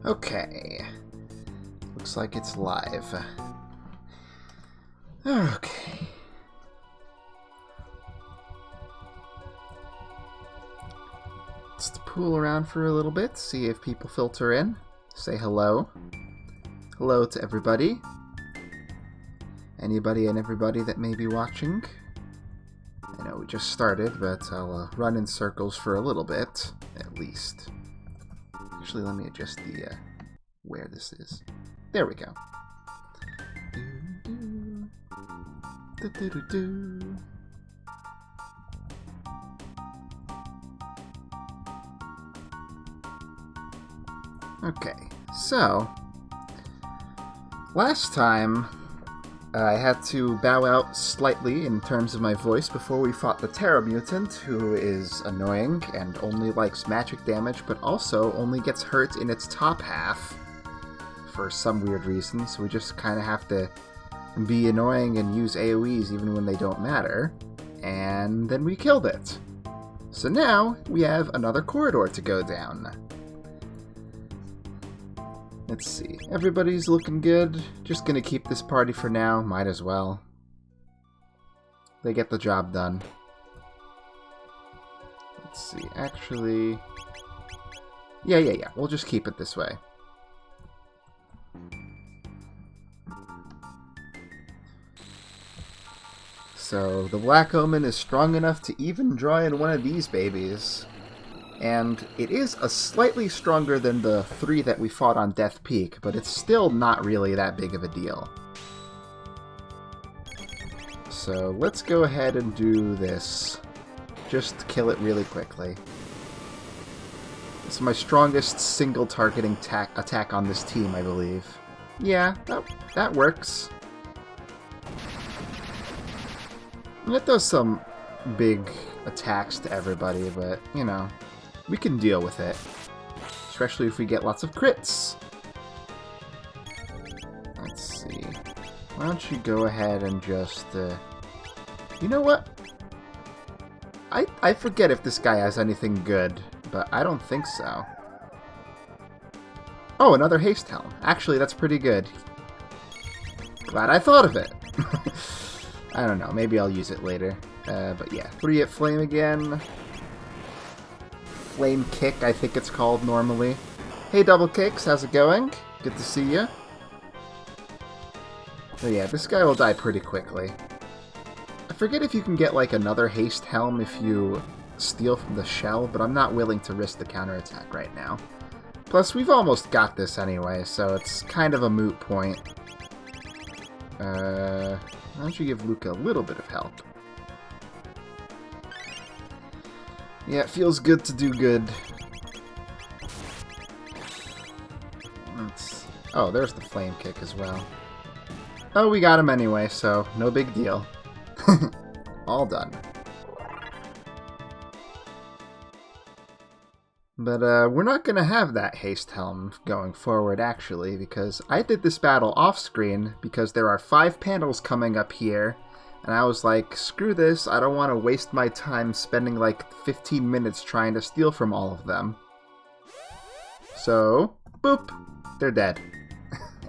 Okay. Looks like it's live. Okay. Let's pool around for a little bit, see if people filter in. Say hello. Hello to everybody. Anybody and everybody that may be watching. I know we just started, but I'll run in circles for a little bit, at least. Actually, let me adjust the where this is. There we go. Okay, so last time I had to bow out slightly in terms of my voice before we fought the Terra Mutant, who is annoying and only likes magic damage, but also only gets hurt in its top half for some weird reason, so we just kind of have to be annoying and use AoEs even when they don't matter, and then we killed it. So now we have another corridor to go down. Let's see. Everybody's looking good. Just gonna keep this party for now. Might as well. They get the job done. Let's see. Actually... Yeah. We'll just keep it this way. So, the Black Omen is strong enough to even draw in one of these babies. And it is a slightly stronger than the 3 that we fought on Death Peak, but it's still not really that big of a deal. So let's go ahead and do this. Just kill it really quickly. It's my strongest single targeting attack on this team, I believe. Yeah, that works. It does some big attacks to everybody, but, you know... we can deal with it. Especially if we get lots of crits. Let's see. Why don't you go ahead and just... You know what? I forget if this guy has anything good, but I don't think so. Oh, another haste helm. Actually, that's pretty good. Glad I thought of it. I don't know. Maybe I'll use it later. But yeah. 3 at flame again. Flame Kick, I think it's called normally. Hey, Double Cakes, how's it going? Good to see you. But yeah, this guy will die pretty quickly. I forget if you can get, like, another Haste Helm if you steal from the shell, but I'm not willing to risk the counterattack right now. Plus, we've almost got this anyway, so it's kind of a moot point. Why don't you give Luca a little bit of help? Yeah, it feels good to do good. Oh, there's the Flame Kick as well. Oh, we got him anyway, so no big deal. All done. But we're not going to have that Haste Helm going forward, actually, because I did this battle off-screen because there are 5 panels coming up here. And I was like, screw this, I don't want to waste my time spending like 15 minutes trying to steal from all of them. So, boop, they're dead.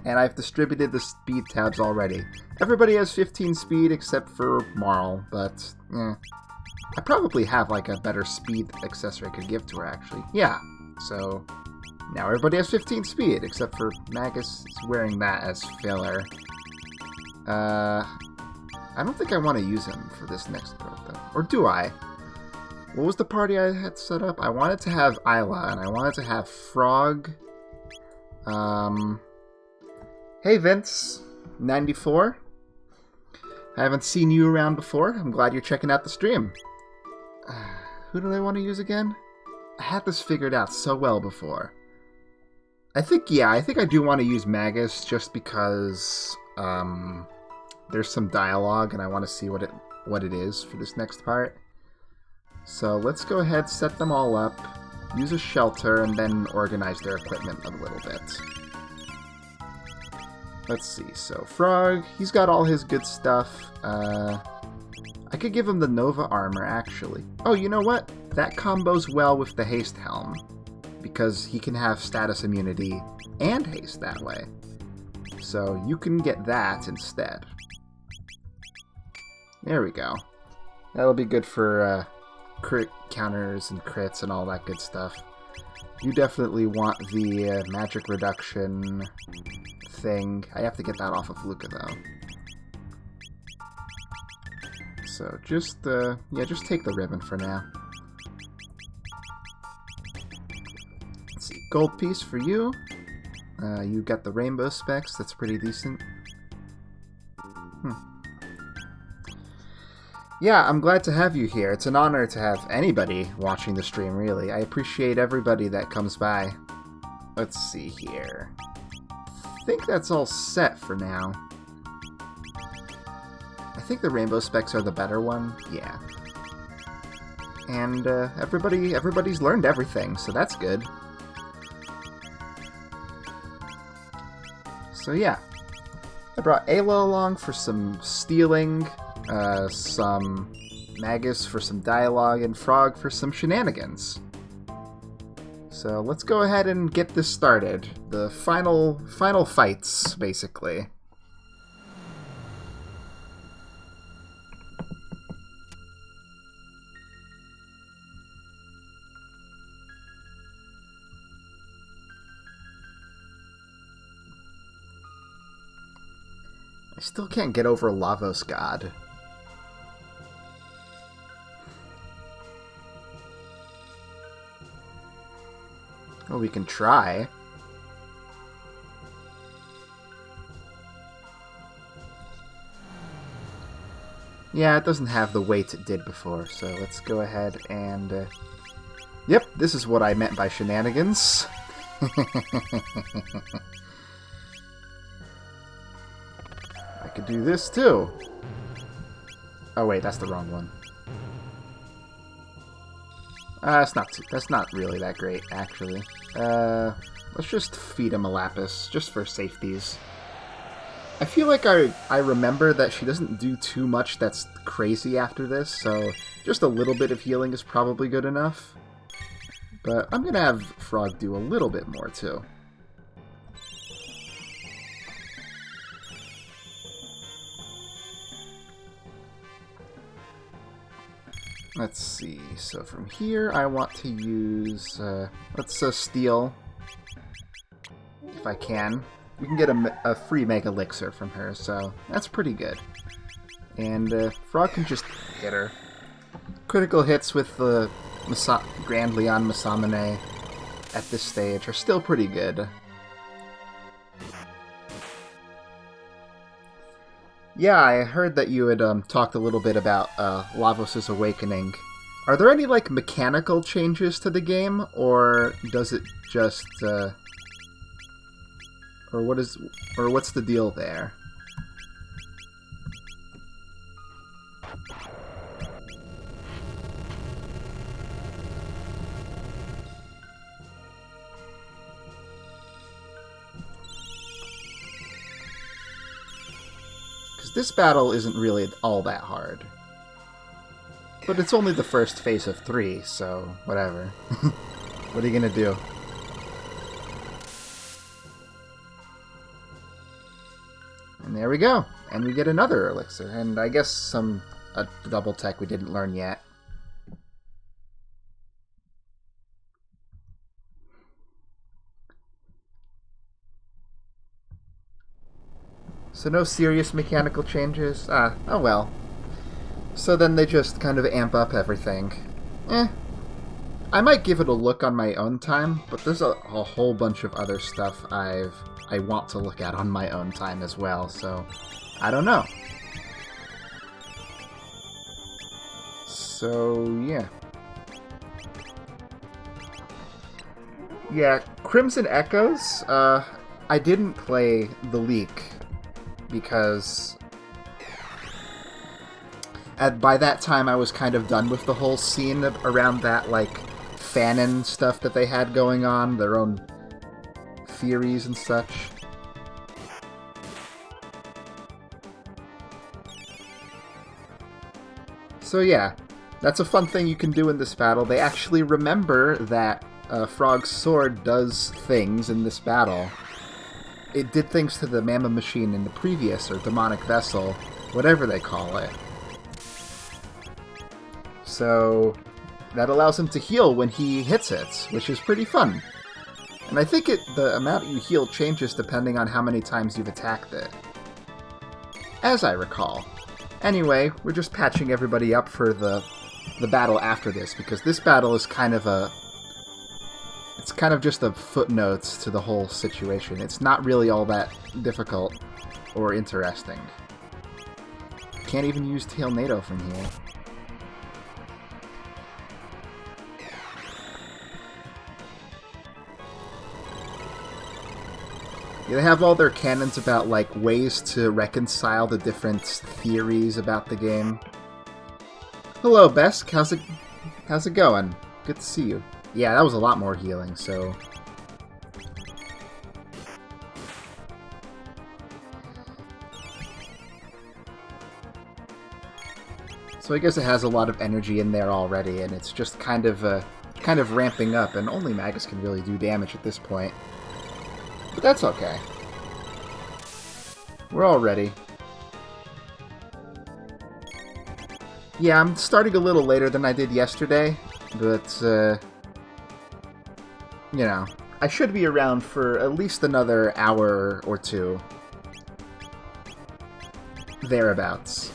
And I've distributed the speed tabs already. Everybody has 15 speed except for Marl, but I probably have like a better speed accessory I could give to her, actually. Yeah, so now everybody has 15 speed, except for Magus is wearing that as filler. I don't think I want to use him for this next part, though. Or do I? What was the party I had set up? I wanted to have Isla, and I wanted to have Frog. Hey, Vince. 94. I haven't seen you around before. I'm glad you're checking out the stream. Who do I want to use again? I had this figured out so well before. I think I do want to use Magus just because, there's some dialogue, and I want to see what it is for this next part. So let's go ahead, set them all up, use a shelter, and then organize their equipment a little bit. Let's see, so Frog, he's got all his good stuff. I could give him the Nova armor, actually. Oh, you know what? That combos well with the Haste Helm. because he can have status immunity and haste that way. So you can get that instead. There we go. That'll be good for crit counters and crits and all that good stuff. You definitely want the magic reduction thing. I have to get that off of Luca, though. So just, yeah, just take the ribbon for now. Let's see, gold piece for you. You got the rainbow specs, that's pretty decent. Yeah, I'm glad to have you here. It's an honor to have anybody watching the stream, really. I appreciate everybody that comes by. Let's see here. I think that's all set for now. I think the rainbow specs are the better one. Yeah. And everybody's learned everything, so that's good. So yeah. I brought Ayla along for some stealing, some Magus for some dialogue, and Frog for some shenanigans. So let's go ahead and get this started. The final fights, basically. I still can't get over Lavos God. Well, we can try. Yeah, it doesn't have the weight it did before, so let's go ahead and... Yep, this is what I meant by shenanigans. I could do this too. Oh wait, that's the wrong one. That's not really that great, actually. Let's just feed him a Lapis, just for safeties. I feel like I remember that she doesn't do too much that's crazy after this, so just a little bit of healing is probably good enough. But I'm gonna have Frog do a little bit more, too. Let's see, so from here I want to use, let's steal, if I can. We can get a free Mega Elixir from her, so that's pretty good. And Frog can just hit her. Critical hits with the Grand Leon Masamune at this stage are still pretty good. Yeah, I heard that you had talked a little bit about Lavos' Awakening. Are there any, like, mechanical changes to the game, or does it just, or what's the deal there? This battle isn't really all that hard. But it's only the first phase of 3, so whatever. What are you gonna do? And there we go. And we get another elixir. And I guess a double tech we didn't learn yet. So no serious mechanical changes? Oh well. So then they just kind of amp up everything. I might give it a look on my own time, but there's a whole bunch of other stuff I want to look at on my own time as well, so I don't know. So, yeah. Yeah, Crimson Echoes, I didn't play the leak because by that time I was kind of done with the whole scene around that, like, fanon stuff that they had going on, their own theories and such. So yeah, that's a fun thing you can do in this battle. They actually remember that Frog's sword does things in this battle. It did things to the Mamma Machine in the previous, or Demonic Vessel, whatever they call it. So that allows him to heal when he hits it, which is pretty fun. And I think the amount you heal changes depending on how many times you've attacked it, as I recall. Anyway, we're just patching everybody up for the battle after this, because this battle is kind of it's kind of just a footnote to the whole situation. It's not really all that difficult or interesting. Can't even use Tailnado from here. Yeah, they have all their canons about, like, ways to reconcile the different theories about the game. Hello, Besk. How's it going? Good to see you. Yeah, that was a lot more healing, so... So I guess it has a lot of energy in there already, and it's just kind of ramping up, and only Magus can really do damage at this point. But that's okay. We're all ready. Yeah, I'm starting a little later than I did yesterday, but, you know, I should be around for at least another hour or two. Thereabouts.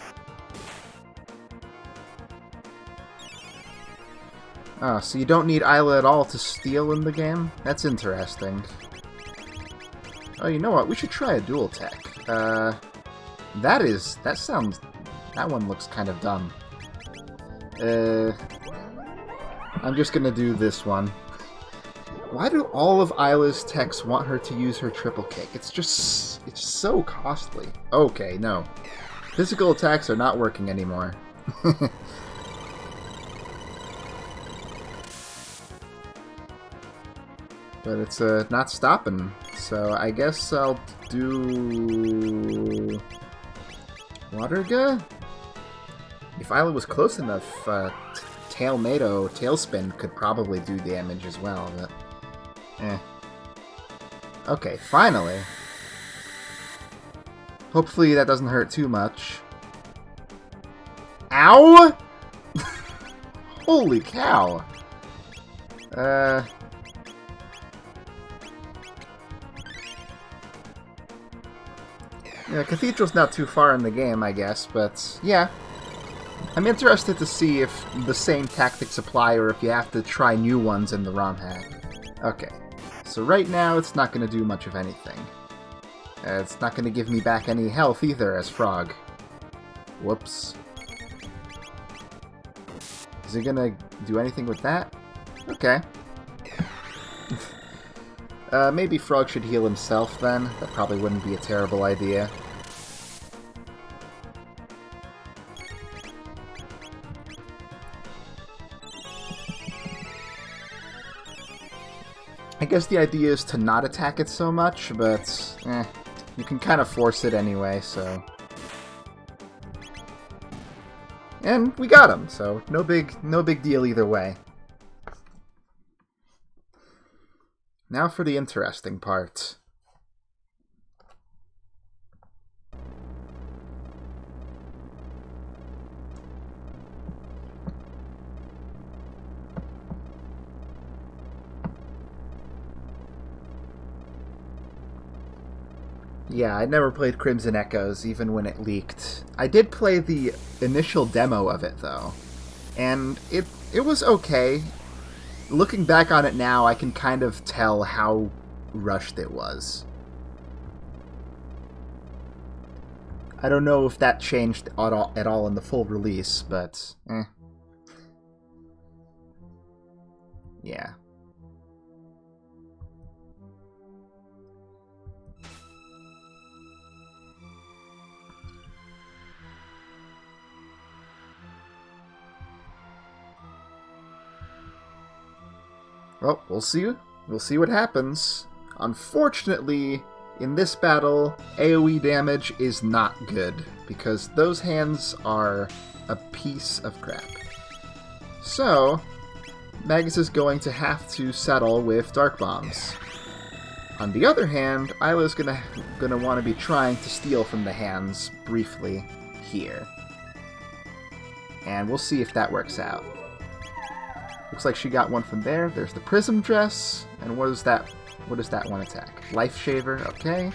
Oh, so you don't need Isla at all to steal in the game? That's interesting. Oh, you know what? We should try a dual tech. That one looks kind of dumb. I'm just gonna do this one. Why do all of Isla's techs want her to use her triple kick? It's so costly. Okay, no. Physical attacks are not working anymore. But it's not stopping, so I guess I'll do... Waterga? If Isla was close enough, Tailnado, Tailspin could probably do damage as well, but... eh. Okay, finally! Hopefully that doesn't hurt too much. Ow! Holy cow! Yeah, Cathedral's not too far in the game, I guess, but yeah. I'm interested to see if the same tactics apply or if you have to try new ones in the ROM hack. Okay, so right now it's not going to do much of anything. It's not going to give me back any health either as Frog. Whoops. Is it going to do anything with that? Okay. Maybe Frog should heal himself then. That probably wouldn't be a terrible idea. I guess the idea is to not attack it so much, but you can kind of force it anyway, so... And we got him, so no big deal either way. Now for the interesting part. Yeah, I never played Crimson Echoes, even when it leaked. I did play the initial demo of it, though, and it was okay. Looking back on it now, I can kind of tell how rushed it was. I don't know if that changed at all in the full release, but yeah. Well, we'll see. We'll see what happens. Unfortunately, in this battle, AoE damage is not good, because those hands are a piece of crap. So, Magus is going to have to settle with Dark Bombs. On the other hand, Isla's gonna want to be trying to steal from the hands briefly here. And we'll see if that works out. Looks like she got one from there. There's the Prism Dress. And what is that? What does that one attack? Life Shaver, okay.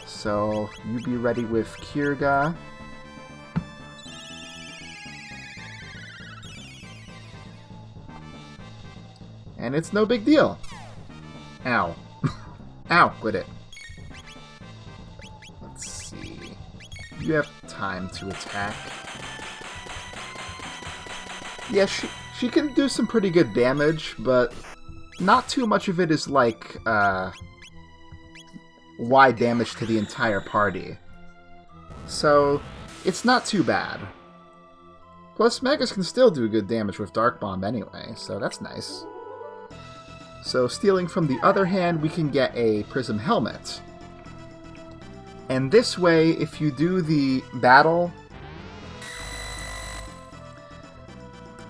So, you be ready with Kirga. And it's no big deal. Ow. Ow, quit it. Let's see. You have time to attack. Yeah, she can do some pretty good damage, but not too much of it is like, wide damage to the entire party. So, it's not too bad. Plus, Magus can still do good damage with Dark Bomb anyway, so that's nice. So, stealing from the other hand, we can get a Prism Helmet. And this way, if you do the battle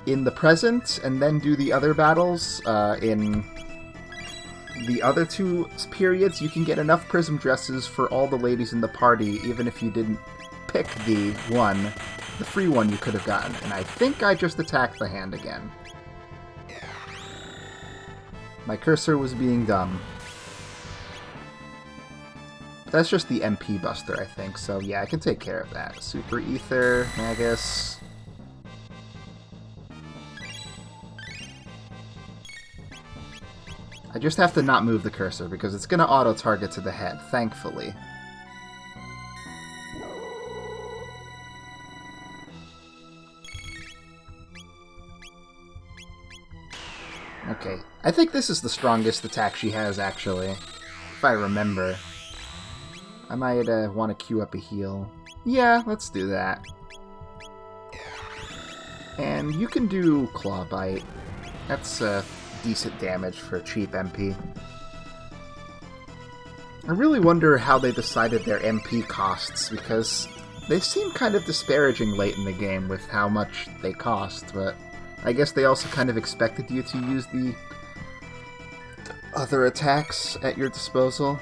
in the present, and then do the other battles in the other two periods, you can get enough Prism Dresses for all the ladies in the party, even if you didn't pick the free one you could have gotten. And I think I just attacked the hand again. My cursor was being dumb. That's just the MP Buster, I think, so yeah, I can take care of that. Super Ether, Magus. I just have to not move the cursor, because it's going to auto-target to the head, thankfully. Okay, I think this is the strongest attack she has, actually, if I remember. I might want to queue up a heal. Yeah, let's do that. And you can do Claw Bite. That's decent damage for cheap MP. I really wonder how they decided their MP costs, because they seem kind of disparaging late in the game with how much they cost, but I guess they also kind of expected you to use the other attacks at your disposal.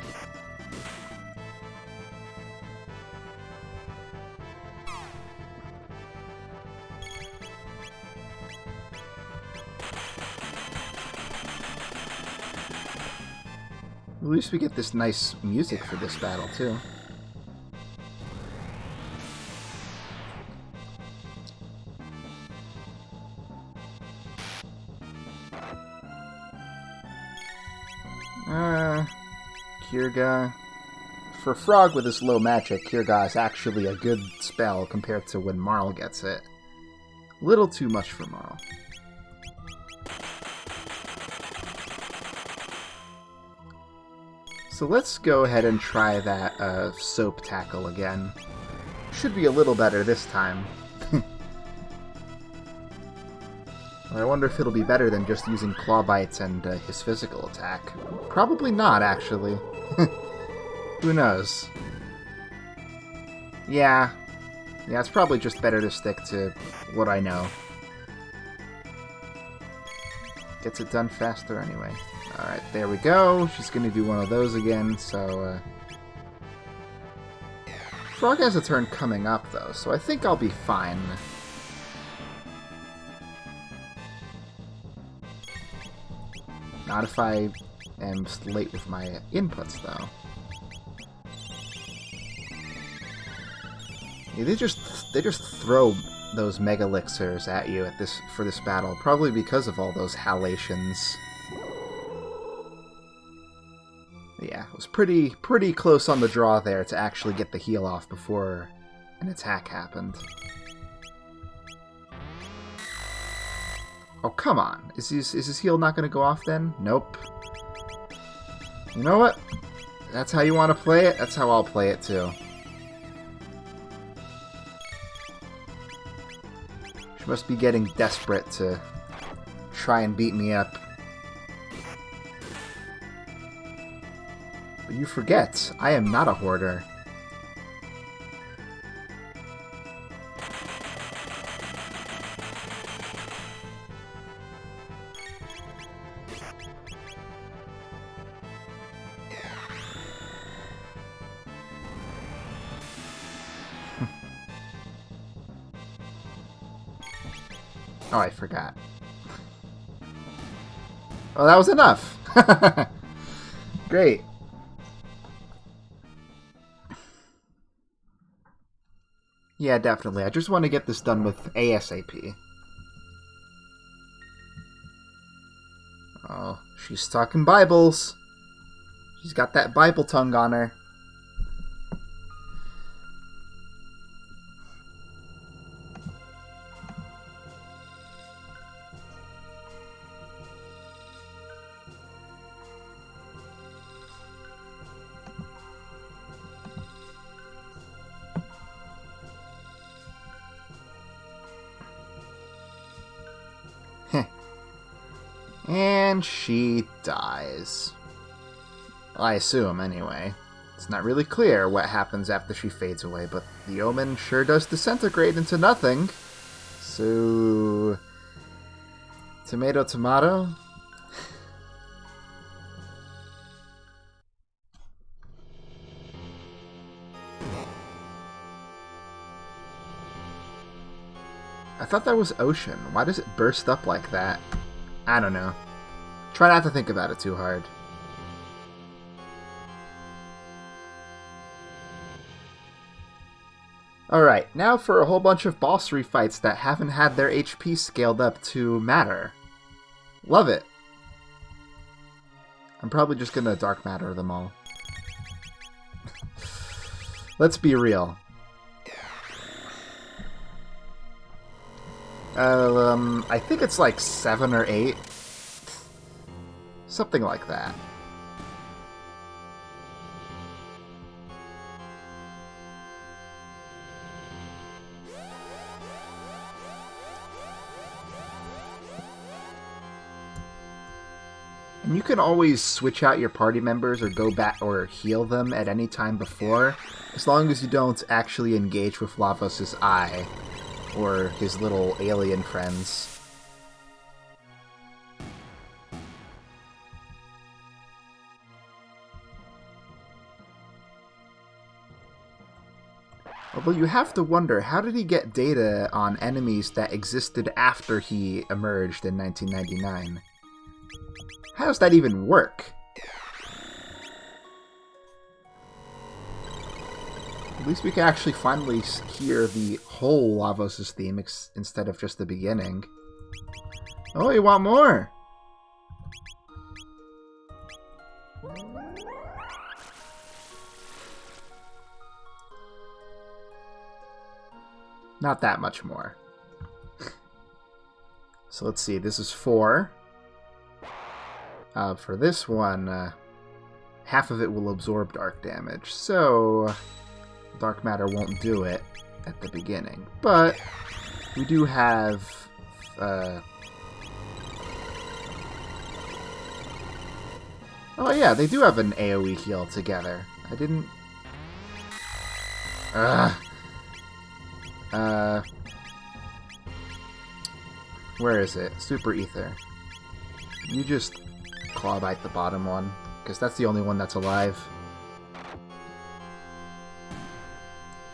At least we get this nice music for this battle, too. Kirga. For Frog with his low magic, Kirga is actually a good spell compared to when Marl gets it. Little too much for Marl. So let's go ahead and try that Soap Tackle again. Should be a little better this time. I wonder if it'll be better than just using Claw Bites and his physical attack. Probably not, actually. Who knows? Yeah, it's probably just better to stick to what I know. Gets it done faster anyway. Alright, there we go. She's gonna do one of those again, so... Frog has a turn coming up, though, so I think I'll be fine. Not if I am late with my inputs, though. Yeah, they just throw those Mega Elixirs at you for this battle, probably because of all those halations. Yeah, it was pretty close on the draw there to actually get the heal off before an attack happened. Oh, come on. Is his heal not going to go off then? Nope. You know what? That's how you want to play it? That's how I'll play it too. She must be getting desperate to try and beat me up. But you forget, I am not a hoarder. Oh, I forgot. Oh, that was enough! Great. Yeah, definitely. I just want to get this done with ASAP. Oh, she's talking Bibles. She's got that Bible tongue on her. And she dies. I assume, anyway. It's not really clear what happens after she fades away, but the omen sure does disintegrate into nothing. So... Tomato, tomato? I thought that was ocean. Why does it burst up like that? I don't know. Try not to think about it too hard. Alright, now for a whole bunch of boss refights that haven't had their HP scaled up to matter. Love it. I'm probably just gonna dark matter them all. Let's be real. I think it's like 7 or 8. Something like that. And you can always switch out your party members or go back or heal them at any time before, as long as you don't actually engage with Lavos' eye or his little alien friends. Although you have to wonder, how did he get data on enemies that existed after he emerged in 1999? How does that even work? At least we can actually finally hear the whole Lavos' theme instead of just the beginning. Oh, you want more? Not that much more. So let's see, this is 4. For this one, half of it will absorb dark damage, so dark matter won't do it at the beginning. But we do have... Oh yeah, they do have an AoE heal together. I didn't... Where is it? Super Ether. You just claw bite the bottom one, because that's the only one that's alive.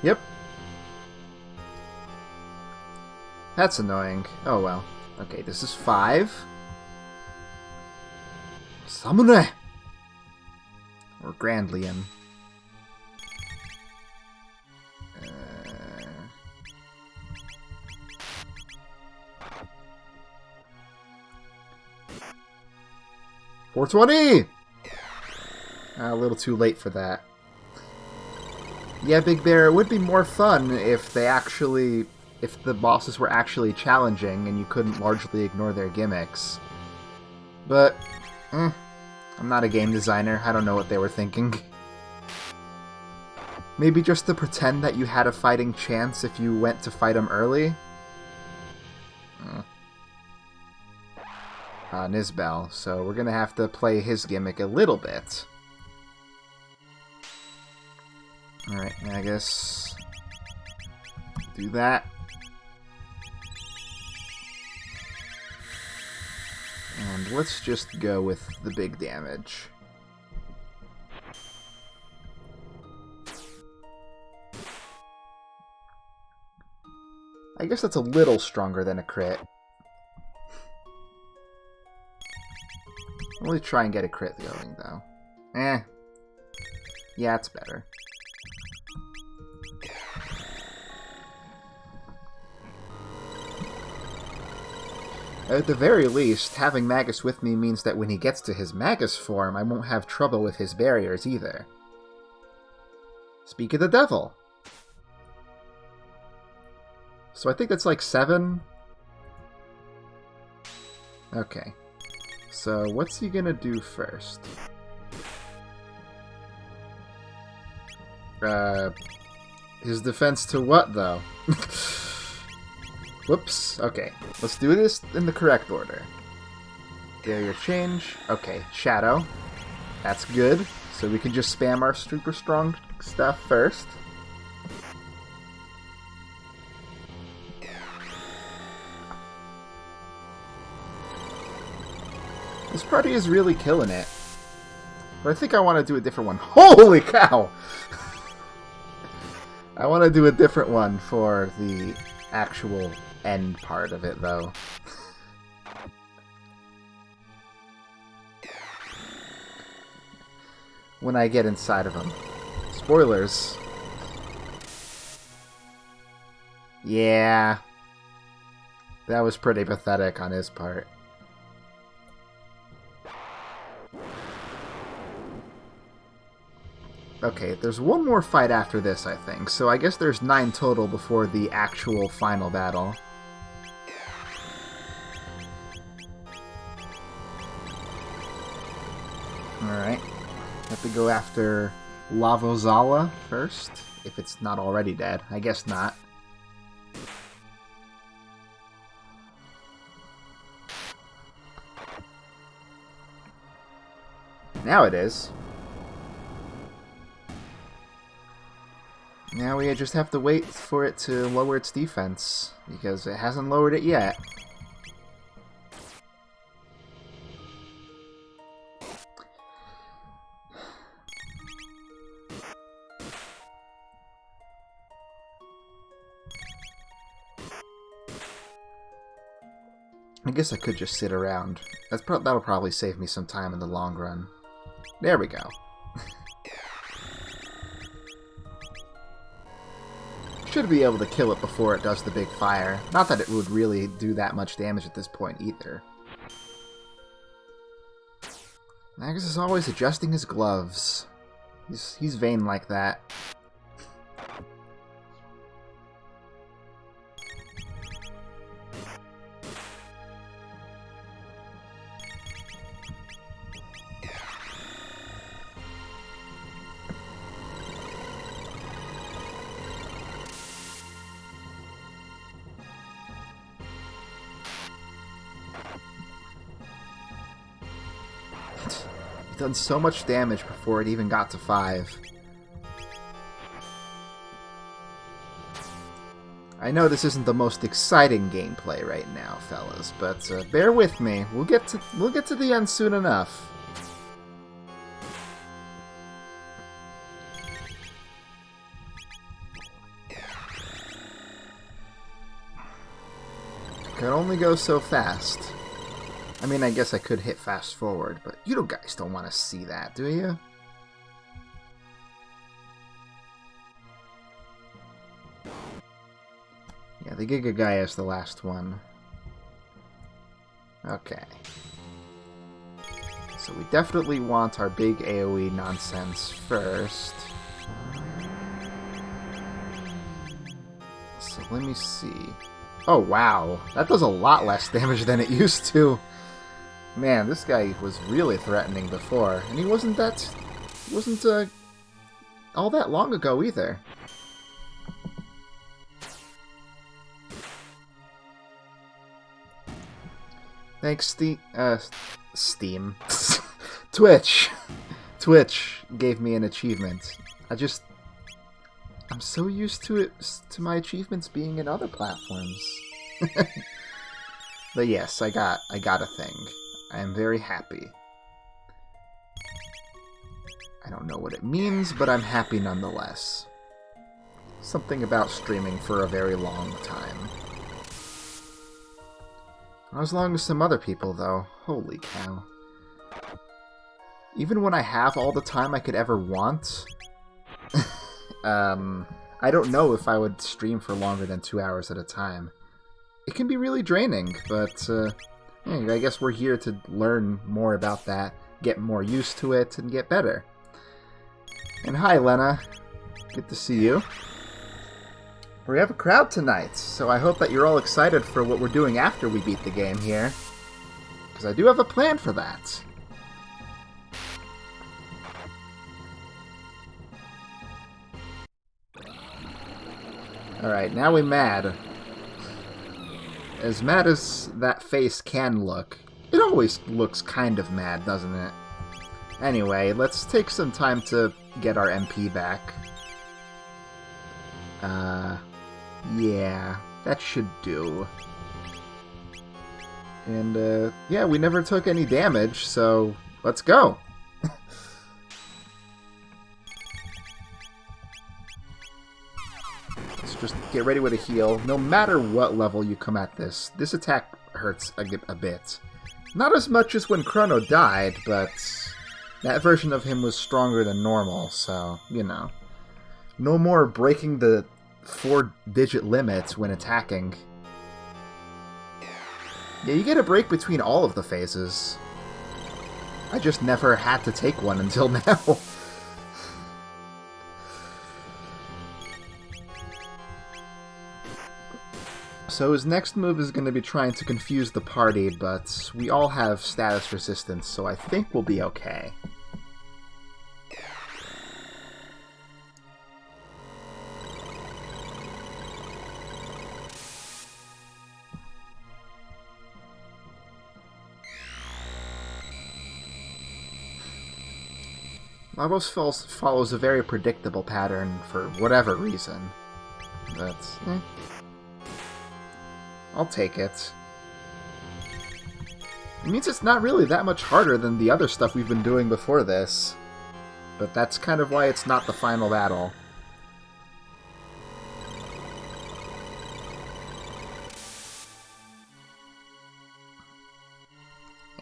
Yep. That's annoying. Oh well. Okay, this is 5. Samune! Or Grandlian. 420! A little too late for that. Yeah, Big Bear, it would be more fun if the bosses were actually challenging and you couldn't largely ignore their gimmicks. But, I'm not a game designer. I don't know what they were thinking. Maybe just to pretend that you had a fighting chance if you went to fight him early? Nizbel, so we're gonna have to play his gimmick a little bit. Alright, I guess... do that. And let's just go with the big damage. I guess that's a little stronger than a crit. Really try and get a crit going, though. Eh. Yeah, it's better. At the very least, having Magus with me means that when he gets to his Magus form, I won't have trouble with his barriers either. Speak of the devil. So I think that's like 7. Okay. So what's he gonna do first? His defense to what, though? Whoops. Okay. Let's do this in the correct order. Barrier change. Okay. Shadow. That's good. So we can just spam our super strong stuff first. This party is really killing it. But I think I want to do a different one. Holy cow! I want to do a different one for the actual end part of it, though. When I get inside of them. Spoilers. Yeah. That was pretty pathetic on his part. Okay, there's one more fight after this, I think. So I guess there's 9 total before the actual final battle. Alright. Have to go after Lavozala first, if it's not already dead. I guess not. Now it is. Now we just have to wait for it to lower its defense, because it hasn't lowered it yet. I guess I could just sit around. That'll probably save me some time in the long run. There we go. Should be able to kill it before it does the big fire. Not that it would really do that much damage at this point either. Magus is always adjusting his gloves. He's vain like that. Done so much damage before it even got to 5. I know this isn't the most exciting gameplay right now, fellas, but bear with me. We'll get to the end soon enough. It can only go so fast. I mean, I guess I could hit fast forward, but you guys don't want to see that, do you? Yeah, the Giga guy is the last one. Okay. So we definitely want our big AoE nonsense first. So let me see. Oh, wow. That does a lot less damage than it used to. Man, this guy was really threatening before, and he wasn't all that long ago either. Thanks, Steam. Twitch! Twitch gave me an achievement. I'm so used to my achievements being in other platforms. But yes, I got a thing. I am very happy. I don't know what it means, but I'm happy nonetheless. Something about streaming for a very long time. Not as long as some other people, though. Holy cow. Even when I have all the time I could ever want, I don't know if I would stream for longer than 2 hours at a time. It can be really draining, but yeah, I guess we're here to learn more about that, get more used to it, and get better. And hi, Lena. Good to see you. We have a crowd tonight, so I hope that you're all excited for what we're doing after we beat the game here. Because I do have a plan for that. Alright, now we mad. As mad as that face can look, it always looks kind of mad, doesn't it? Anyway, let's take some time to get our MP back. Yeah, that should do. And, yeah, we never took any damage, so let's go! Let's just get ready with a heal. No matter what level you come at this attack hurts a bit. Not as much as when Chrono died, but that version of him was stronger than normal, so, you know. No more breaking the 4-digit limit when attacking. Yeah, you get a break between all of the phases. I just never had to take one until now. So his next move is going to be trying to confuse the party, but we all have status resistance, so I think we'll be okay. Lagos follows a very predictable pattern for whatever reason. But, I'll take it. It means it's not really that much harder than the other stuff we've been doing before this. But that's kind of why it's not the final battle.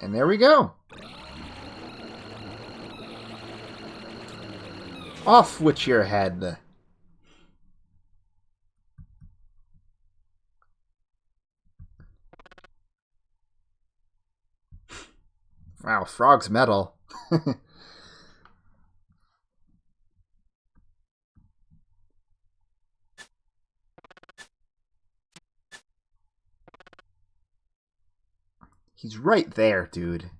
And there we go! Off with your head! Wow, frog's metal. He's right there, dude.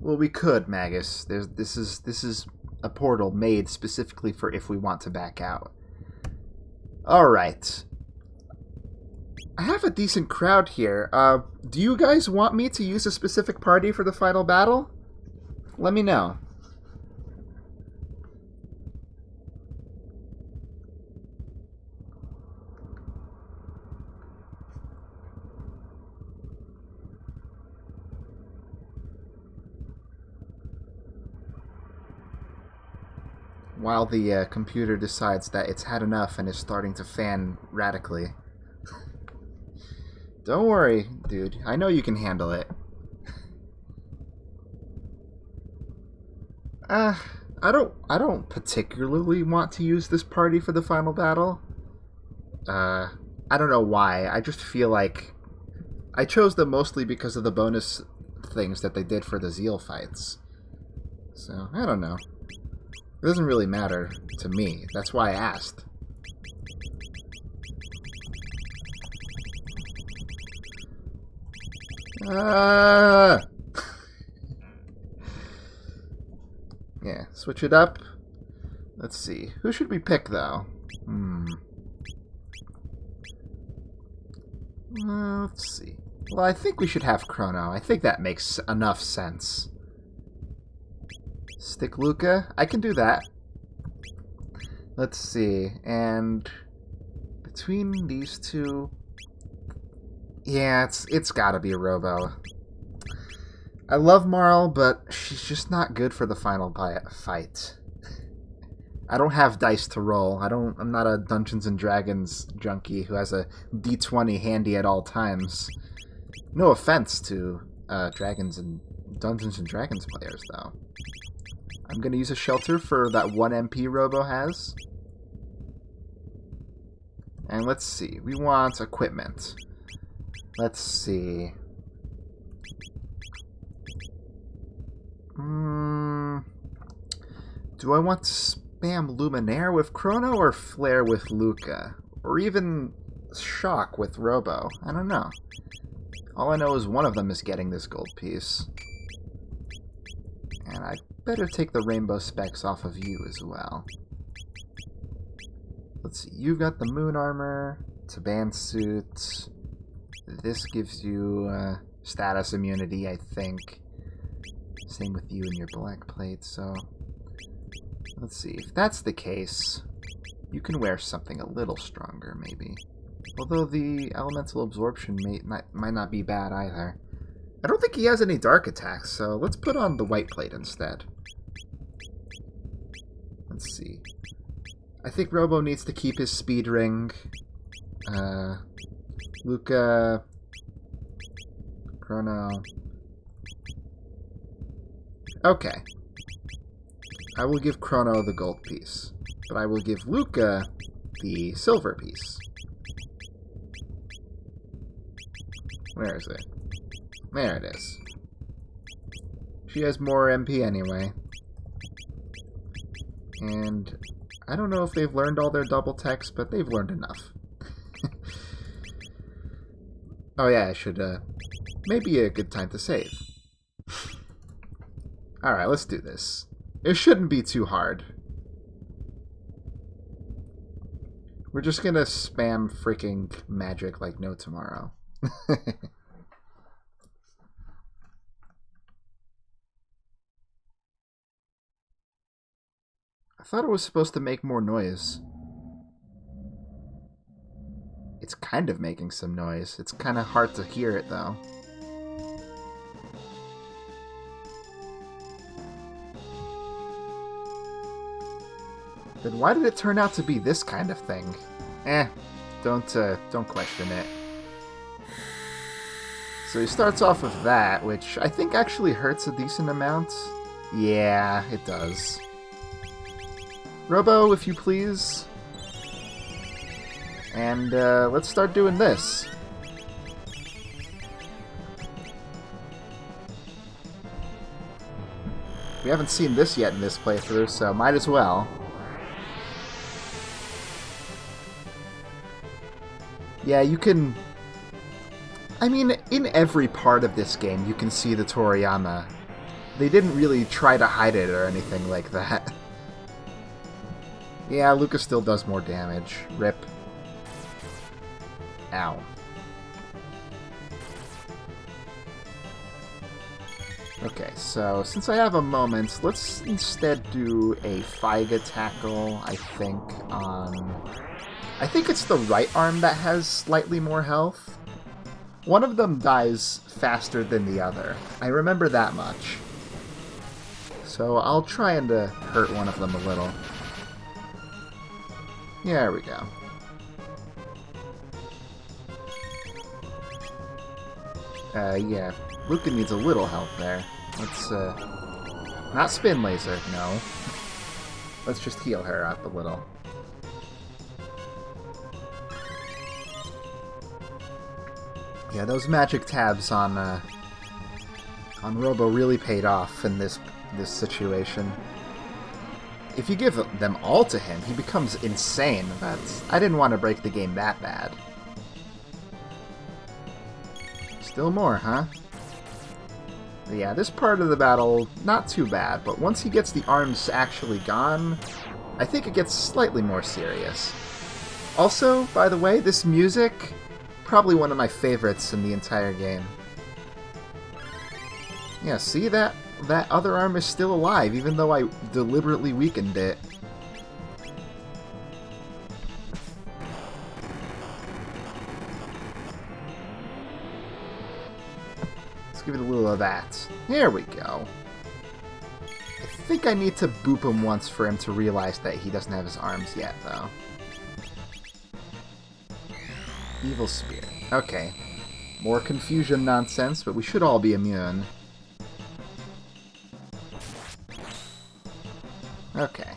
Well, we could, Magus. This is a portal made specifically for if we want to back out. Alright. I have a decent crowd here. Do you guys want me to use a specific party for the final battle? Let me know. While the computer decides that it's had enough and is starting to fan radically. Don't worry, dude. I know you can handle it. I don't particularly want to use this party for the final battle. I don't know why. I just feel like I chose them mostly because of the bonus things that they did for the Zeal fights. So, I don't know. It doesn't really matter to me. That's why I asked. Yeah, switch it up. Let's see. Who should we pick, though? Let's see. Well, I think we should have Chrono. I think that makes enough sense. Stick Luca? I can do that. Let's see. And between these two... Yeah, it's gotta be a Robo. I love Marl, but she's just not good for the final fight. I don't have dice to roll. I'm not a Dungeons and Dragons junkie who has a D20 handy at all times. No offense to Dragons and Dungeons and Dragons players, though. I'm going to use a shelter for that 1 MP Robo has. And let's see. We want equipment. Let's see. Do I want to spam Luminaire with Chrono or Flare with Luca? Or even Shock with Robo? I don't know. All I know is one of them is getting this gold piece. And I better take the rainbow specs off of you as well. Let's see, you got the moon armor, Taban suit. This gives you status immunity, I think. Same with you and your black plate, so... Let's see, if that's the case, you can wear something a little stronger, maybe. Although the elemental absorption might not be bad either. I don't think he has any dark attacks, so let's put on the white plate instead. Let's see. I think Robo needs to keep his speed ring. Luca... Chrono... Okay. I will give Chrono the gold piece, but I will give Luca the silver piece. Where is it? There it is. She has more MP anyway. And I don't know if they've learned all their double techs, but they've learned enough. Oh yeah, I should, maybe a good time to save. Alright, let's do this. It shouldn't be too hard. We're just gonna spam freaking magic like no tomorrow. I thought it was supposed to make more noise. It's kind of making some noise. It's kind of hard to hear it, though. Then why did it turn out to be this kind of thing? Don't question it. So he starts off with that, which I think actually hurts a decent amount. Yeah, it does. Robo, if you please. And let's start doing this. We haven't seen this yet in this playthrough, so might as well. Yeah, you can... I mean, in every part of this game, you can see the Toriyama. They didn't really try to hide it or anything like that. Yeah, Luca still does more damage. Rip. Ow. Okay, so since I have a moment, let's instead do a Faiga tackle, I think, on... I think it's the right arm that has slightly more health. One of them dies faster than the other. I remember that much. So I'll try and hurt one of them a little. Yeah, there we go. Yeah, Luca needs a little help there. Let's, not spin laser, no. Let's just heal her up a little. Yeah, those magic tabs on Robo really paid off in this situation. If you give them all to him, he becomes insane. I didn't want to break the game that bad. Still more, huh? But yeah, this part of the battle, not too bad, but once he gets the arms actually gone, I think it gets slightly more serious. Also, by the way, this music, probably one of my favorites in the entire game. Yeah, see that other arm is still alive, even though I deliberately weakened it. Let's give it a little of that. There we go. I think I need to boop him once for him to realize that he doesn't have his arms yet, though. Evil Spear. Okay. More confusion nonsense, but we should all be immune. Okay.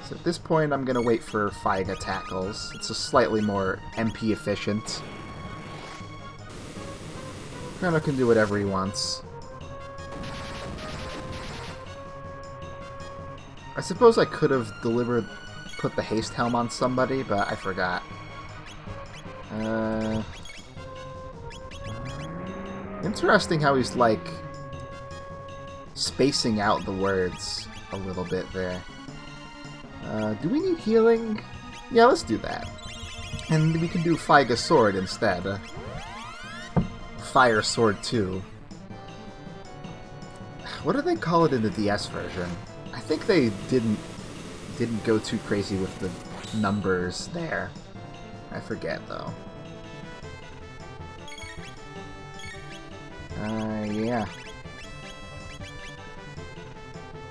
So at this point, I'm gonna wait for Faiga tackles. It's a slightly more MP efficient. Chrono can do whatever he wants. I suppose I could have put the haste helm on somebody, but I forgot. Interesting how he's, like, spacing out the words a little bit there. Do we need healing? Yeah, let's do that. And we can do Faiga Sword instead. Fire Sword 2. What do they call it in the DS version? I think they didn't go too crazy with the numbers there. I forget, though. Yeah.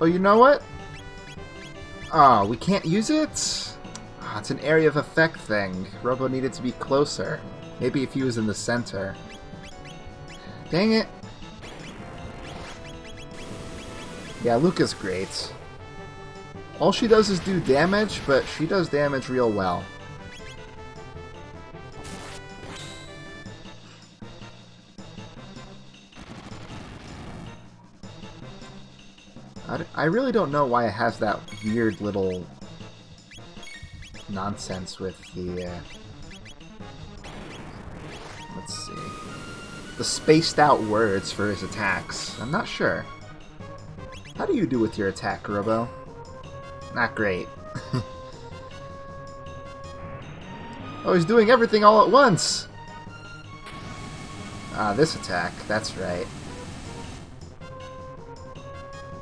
Oh, you know what? Oh, we can't use it? Oh, it's an area of effect thing. Robo needed to be closer. Maybe if he was in the center. Dang it. Yeah, Luca's great. All she does is do damage, but she does damage real well. I really don't know why it has that weird little nonsense with the, let's see, the spaced out words for his attacks. I'm not sure. How do you do with your attack, Robo? Not great. Oh, he's doing everything all at once! Ah, this attack, that's right.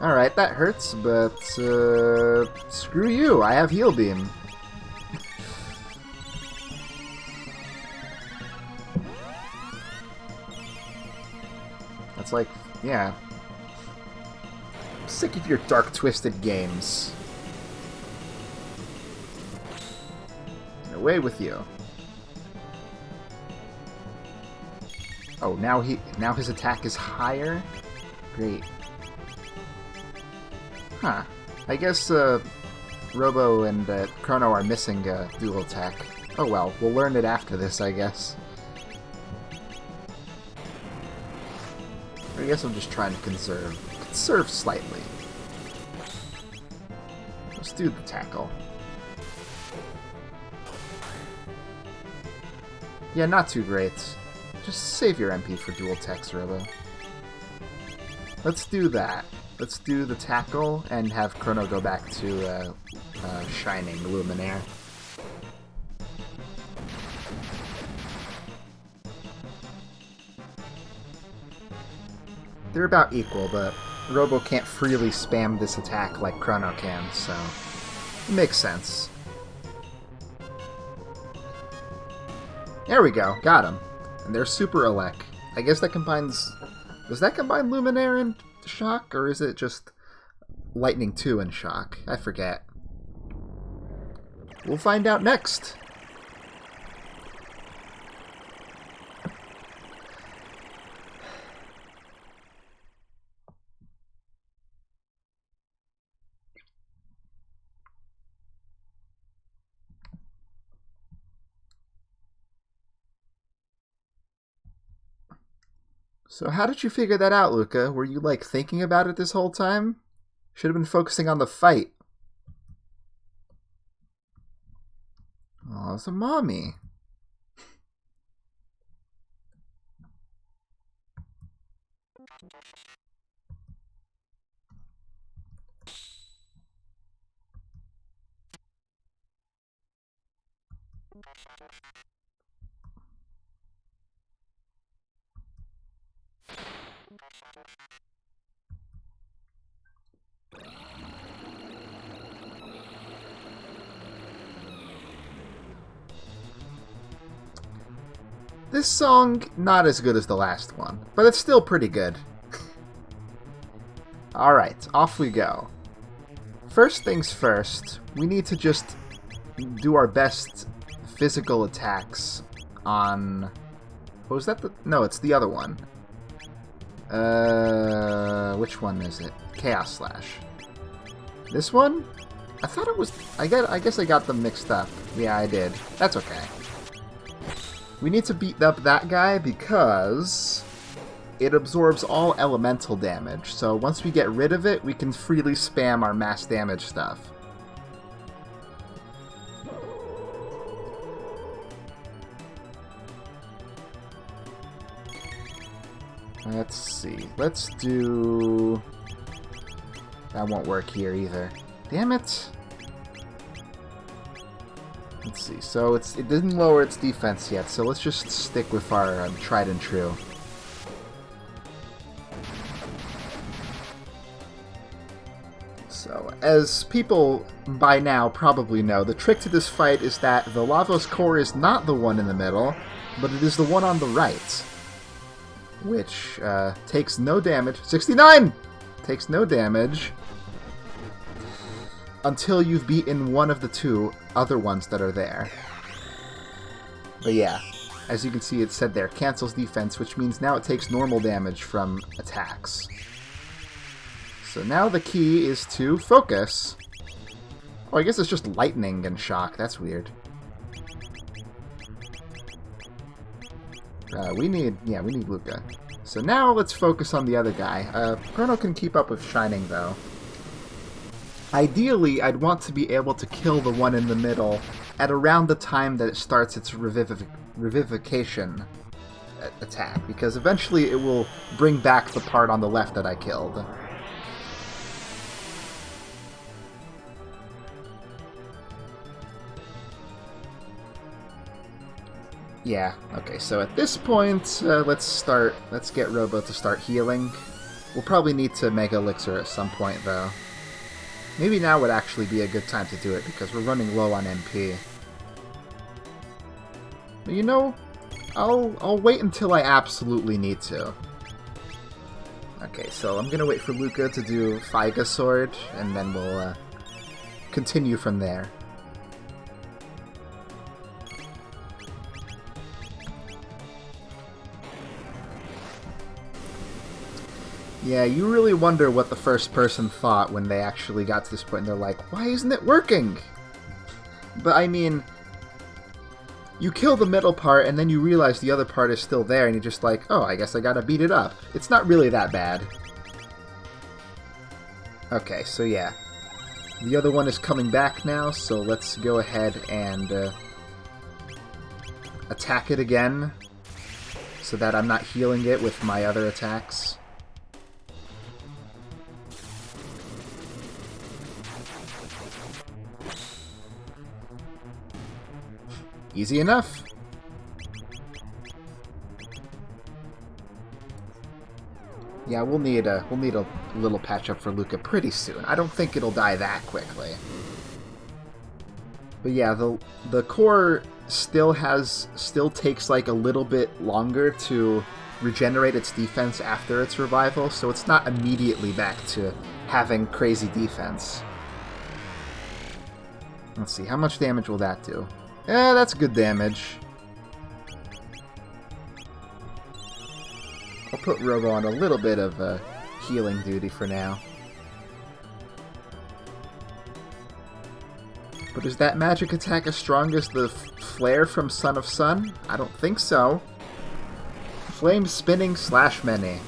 Alright, that hurts, but screw you, I have Heal Beam. That's like, yeah. I'm sick of your dark, twisted games. Away with you. Oh, now his attack is higher? Great. Huh. I guess Robo and Chrono are missing a dual attack. Oh well, we'll learn it after this, I guess. I guess I'm just trying to conserve. Conserve slightly. Let's do the tackle. Yeah, not too great. Just save your MP for dual attacks, Robo. Let's do that. Let's do the tackle and have Chrono go back to Shining Luminaire. They're about equal, but Robo can't freely spam this attack like Chrono can, so it makes sense. There we go, got him. And there's Super Elec. I guess that combines... Does that combine Luminaire and Shock, or is it just Lightning 2 and Shock? I forget. We'll find out next. So how did you figure that out, Luca? Were you, like, thinking about it this whole time? Should have been focusing on the fight. Oh, it's a mommy. This song, not as good as the last one, but it's still pretty good. Alright, off we go. First things first, we need to just do our best physical attacks on Oh, is that the... No, it's the other one. Which one is it? Chaos Slash. This one? I thought it was... I guess I got them mixed up. Yeah, I did. That's okay. We need to beat up that guy because it absorbs all elemental damage. So once we get rid of it, we can freely spam our mass damage stuff. Let's see. Let's do... That won't work here either. Damn it! Let's see. So it didn't lower its defense yet, so let's just stick with our tried and true. So, as people by now probably know, the trick to this fight is that the Lavos core is not the one in the middle, but it is the one on the right. Which takes no damage. 69! Takes no damage until you've beaten one of the two other ones that are there. But yeah, as you can see, it said there, cancels defense, which means now it takes normal damage from attacks. So now the key is to focus. Oh, I guess it's just lightning and shock. That's weird. We need Luca. So now let's focus on the other guy. Chrono can keep up with Shining, though. Ideally, I'd want to be able to kill the one in the middle at around the time that it starts its revivification attack, because eventually it will bring back the part on the left that I killed. Yeah, okay, so at this point, let's get Robo to start healing. We'll probably need to Mega Elixir at some point, though. Maybe now would actually be a good time to do it, because we're running low on MP. But you know, I'll wait until I absolutely need to. Okay, so I'm gonna wait for Luca to do Faiga Sword, and then we'll continue from there. Yeah, you really wonder what the first person thought when they actually got to this point and they're like, why isn't it working? But I mean, you kill the middle part and then you realize the other part is still there and you're just like, oh, I guess I gotta beat it up. It's not really that bad. Okay, so yeah. The other one is coming back now, so let's go ahead and attack it again so that I'm not healing it with my other attacks. Easy enough. Yeah, we'll need a little patch up for Luca pretty soon. I don't think it'll die that quickly. But yeah, the core still takes like a little bit longer to regenerate its defense after its revival, so it's not immediately back to having crazy defense. Let's see, how much damage will that do? Yeah, that's good damage. I'll put Robo on a little bit of healing duty for now. But is that magic attack as strong as the flare from Son of Sun? I don't think so. Flame spinning slash many.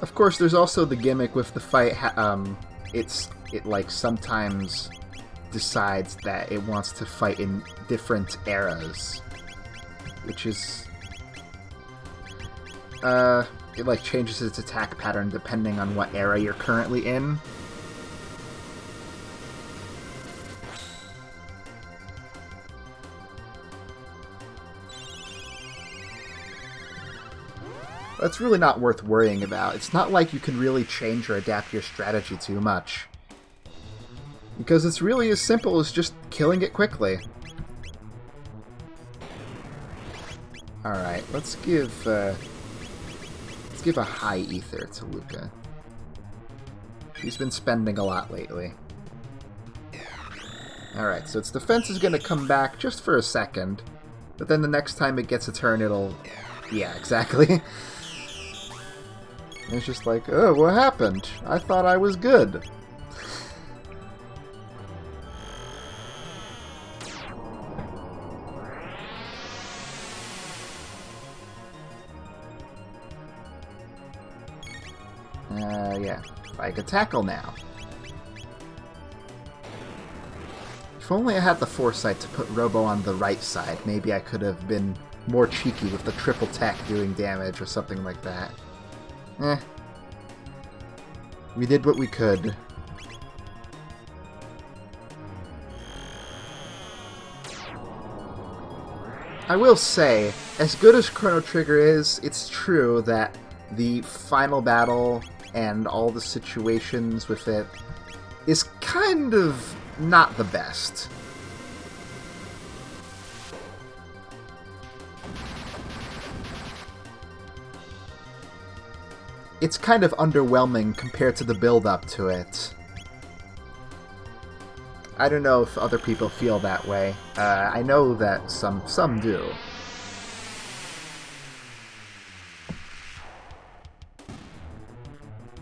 Of course, there's also the gimmick with the fight. It like sometimes decides that it wants to fight in different eras, which is it like changes its attack pattern depending on what era you're currently in. That's really not worth worrying about. It's not like you can really change or adapt your strategy too much. Because it's really as simple as just killing it quickly. Alright, let's give a high ether to Luca. She's been spending a lot lately. Alright, so its defense is going to come back just for a second, but then the next time it gets a turn, it'll... Yeah, exactly. It's just like, oh, what happened? I thought I was good. Yeah. I could tackle now. If only I had the foresight to put Robo on the right side, maybe I could have been more cheeky with the triple tech doing damage or something like that. We did what we could. I will say, as good as Chrono Trigger is, it's true that the final battle and all the situations with it is kind of not the best. It's kind of underwhelming compared to the build-up to it. I don't know if other people feel that way. I know that some do.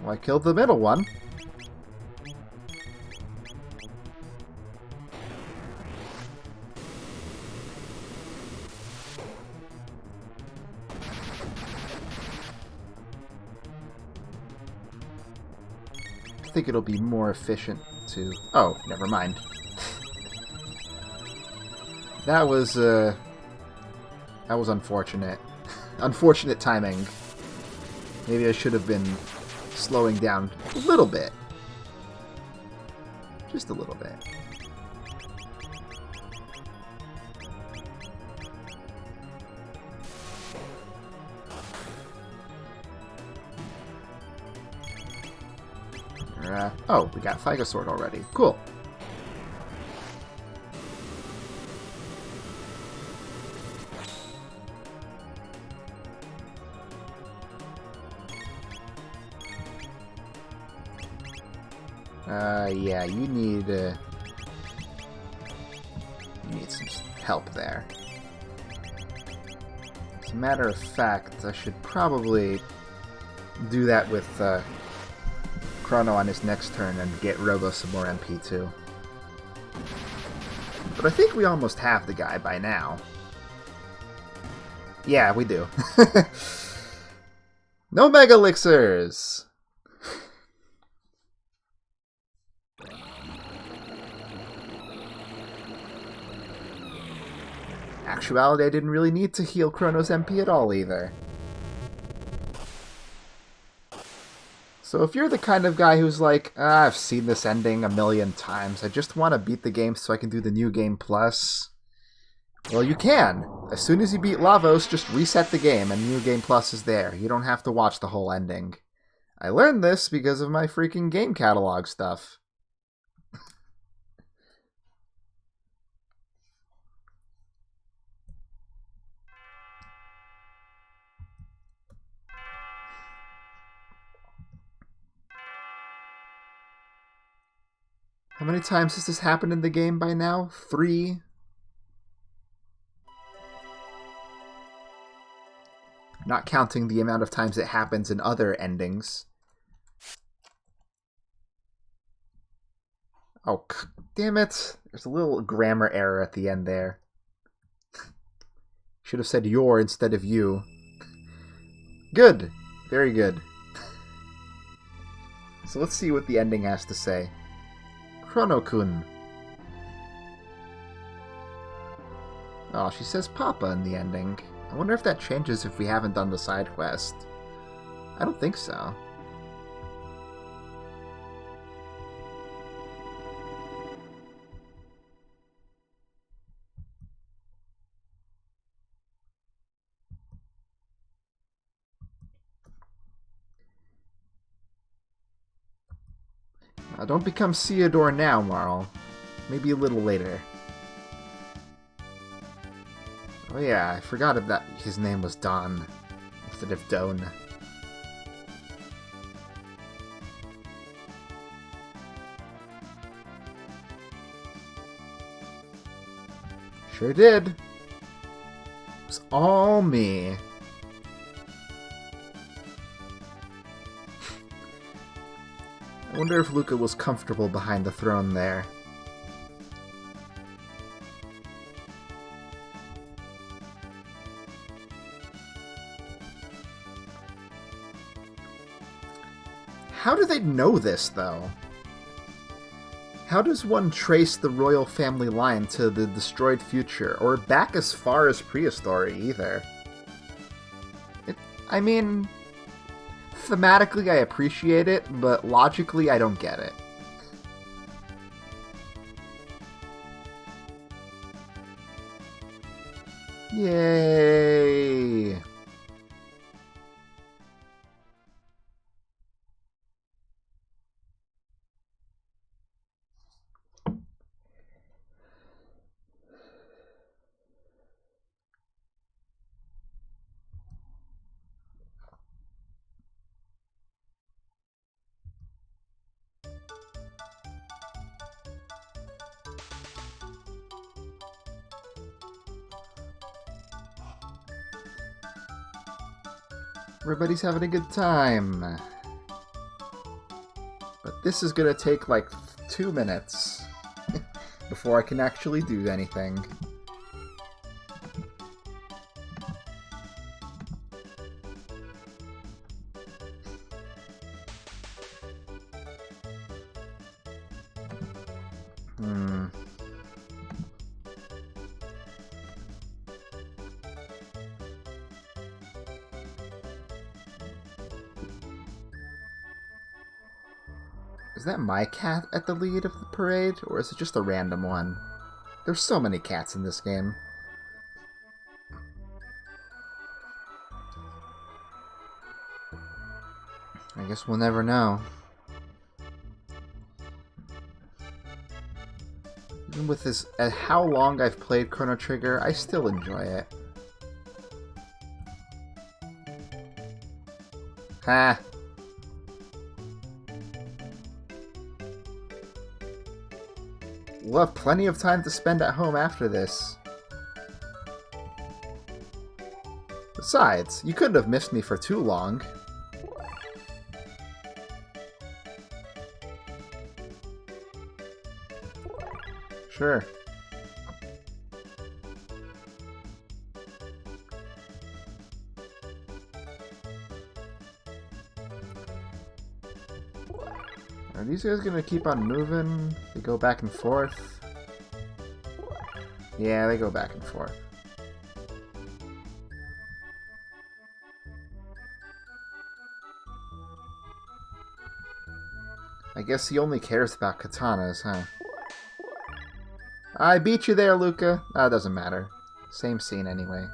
Well, I killed the middle one. I think it'll be more efficient to... Oh, never mind. That was unfortunate. Unfortunate timing. Maybe I should have been slowing down a little bit. Just a little bit. Oh, we got Figa Sword already. Cool. Yeah, you need some help there. As a matter of fact, I should probably do that with Chrono on his next turn and get Robo some more MP too. But I think we almost have the guy by now. Yeah, we do. No Mega Elixirs! Actuality, I didn't really need to heal Chrono's MP at all either. So if you're the kind of guy who's like, I've seen this ending a million times, I just want to beat the game so I can do the New Game Plus, well, you can. As soon as you beat Lavos, just reset the game and New Game Plus is there. You don't have to watch the whole ending. I learned this because of my freaking game catalog stuff. How many times has this happened in the game by now? 3? Not counting the amount of times it happens in other endings. Oh, damn it. There's a little grammar error at the end there. Should have said your instead of you. Good. Very good. So let's see what the ending has to say. Chrono-kun. Oh, she says Papa in the ending. I wonder if that changes if we haven't done the side quest. I don't think so. Don't become Theodore now, Marl. Maybe a little later. Oh yeah, I forgot that his name was Don instead of Doan. Sure did. It was all me. I wonder if Luca was comfortable behind the throne there. How do they know this, though? How does one trace the royal family line to the destroyed future, or back as far as prehistory, either? I mean, thematically I appreciate it, but logically I don't get it. Yay! Everybody's having a good time. But this is gonna take like 2 minutes before I can actually do anything. Is that my cat at the lead of the parade, or is it just a random one? There's so many cats in this game. I guess we'll never know. Even with this, at how long I've played Chrono Trigger, I still enjoy it. Ha! We'll have plenty of time to spend at home after this. Besides, you couldn't have missed me for too long. Sure. Are these guys gonna keep on moving? They go back and forth? Yeah, they go back and forth. I guess he only cares about katanas, huh? I beat you there, Luca. Ah, doesn't matter. Same scene anyway.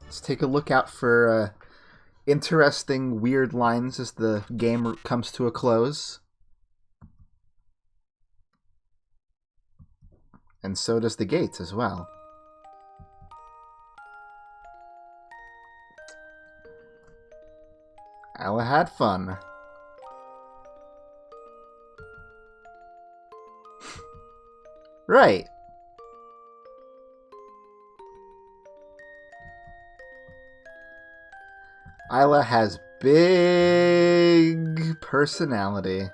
Let's take a look out for interesting, weird lines as the game comes to a close. And so does the gate as well. Ayla had fun. Right. Ayla has big personality.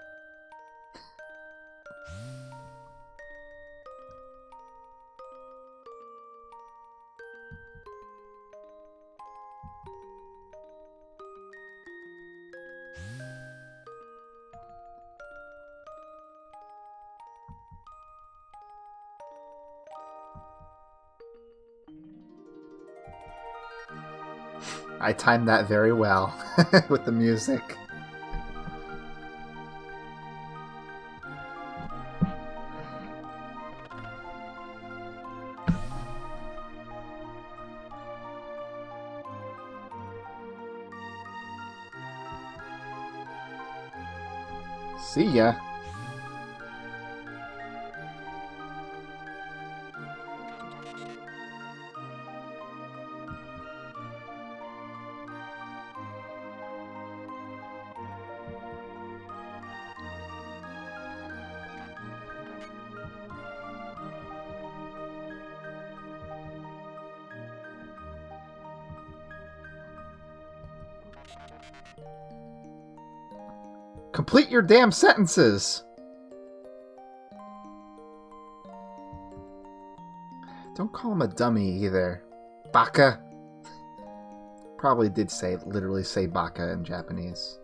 I timed that very well with the music. See ya. Complete your damn sentences! Don't call him a dummy either. Baka. Probably did literally say baka in Japanese.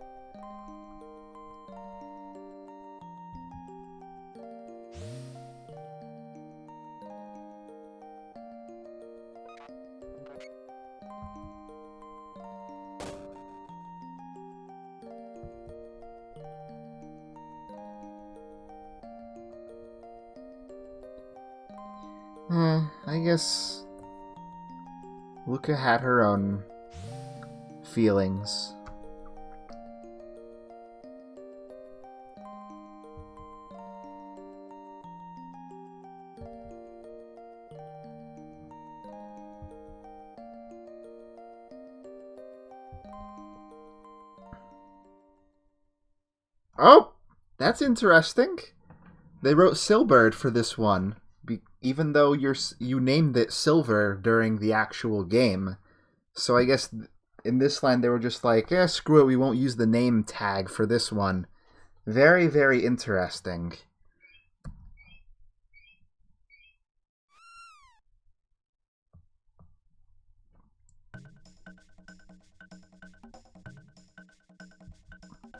I guess Luca had her own feelings. Oh, that's interesting. They wrote Silbird for this one, even though you named it Silver during the actual game. So I guess in this line they were just like, screw it, we won't use the name tag for this one. Very, very interesting.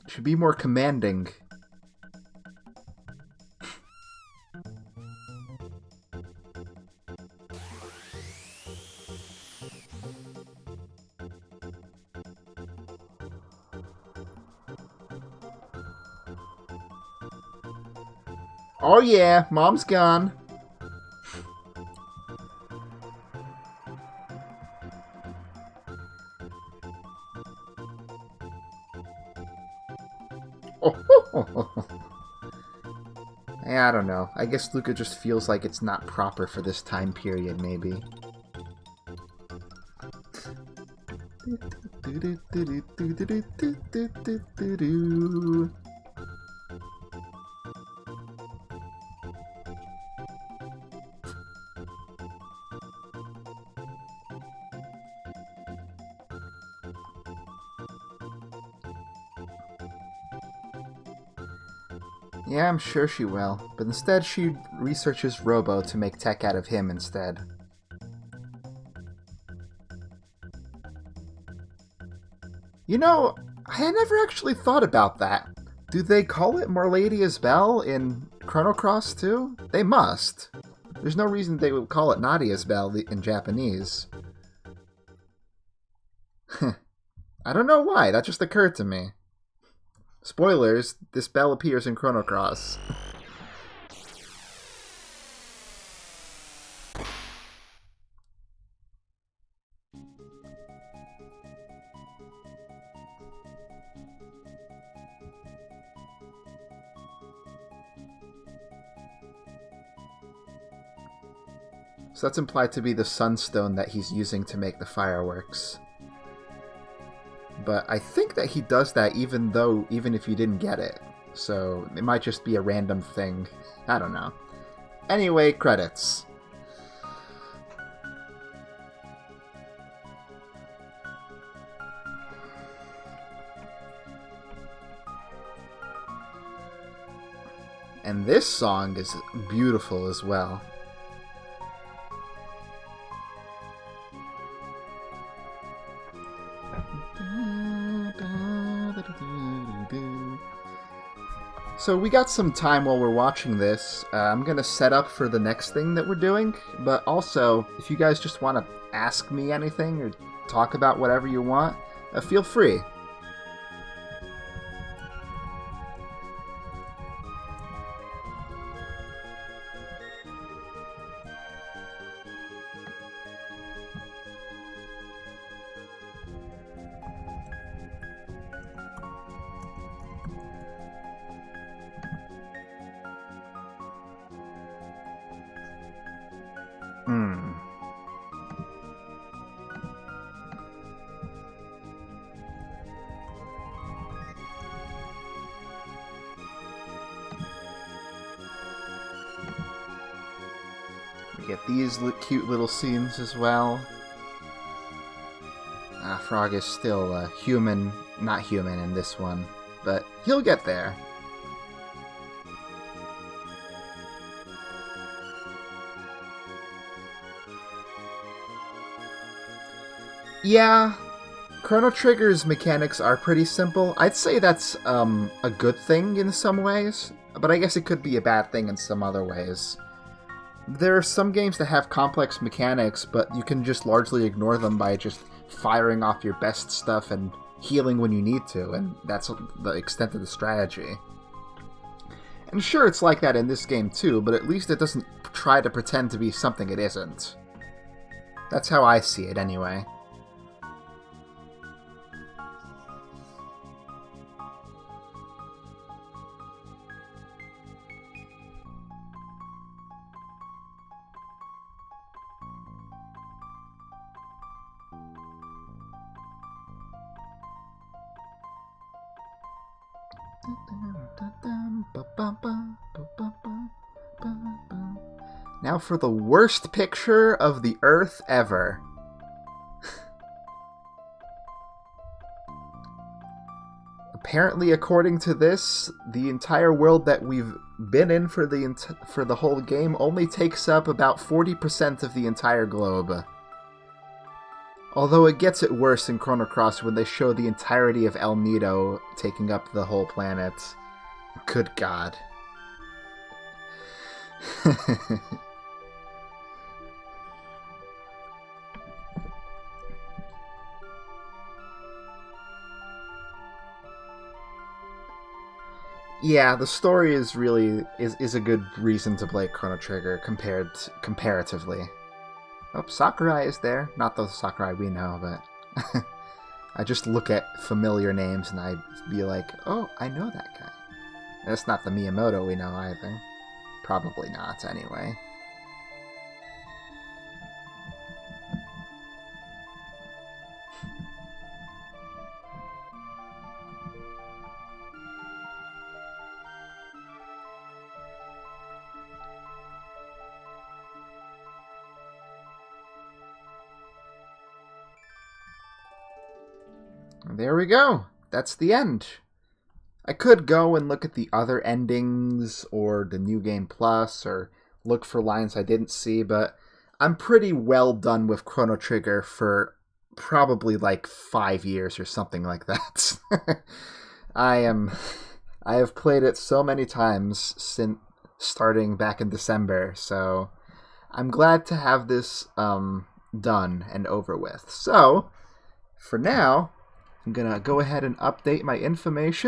Should be more commanding. Oh yeah, Mom's gone. I don't know. I guess Luca just feels like it's not proper for this time period, maybe. Yeah, I'm sure she will, but instead she researches Robo to make tech out of him instead. You know, I had never actually thought about that. Do they call it Marladia's Bell in Chrono Cross too? They must. There's no reason they would call it Nadia's Bell in Japanese. I don't know why, that just occurred to me. Spoilers, this bell appears in Chrono Cross. So that's implied to be the sunstone that he's using to make the fireworks. But I think that he does that even if you didn't get it. So it might just be a random thing. I don't know. Anyway, credits. And this song is beautiful as well. So we got some time while we're watching this. I'm going to set up for the next thing that we're doing, but also, if you guys just want to ask me anything or talk about whatever you want, feel free. Get these cute little scenes as well. Frog is still human not human in this one, but he'll get there. Yeah, Chrono Trigger's mechanics are pretty simple. I'd say that's a good thing in some ways, but I guess it could be a bad thing in some other ways. There are some games that have complex mechanics, but you can just largely ignore them by just firing off your best stuff and healing when you need to, and that's the extent of the strategy. And sure, it's like that in this game too, but at least it doesn't try to pretend to be something it isn't. That's how I see it, anyway. Now for the worst picture of the Earth ever. Apparently, according to this, the entire world that we've been in for the whole game only takes up about 40% of the entire globe. Although it gets it worse in Chrono Cross when they show the entirety of El Nido taking up the whole planet. Good God. Yeah, the story is really is a good reason to play Chrono Trigger comparatively. Oh, Sakurai is there. Not the Sakurai we know, but I just look at familiar names and I be like, oh, I know that guy. And it's not the Miyamoto we know either. Probably not, anyway. There we go. That's the end. I could go and look at the other endings or the New Game Plus or look for lines I didn't see, but I'm pretty well done with Chrono Trigger for probably like 5 years or something like that. I have played it so many times since starting back in December, so I'm glad to have this done and over with. So, for now, I'm going to go ahead and update my information.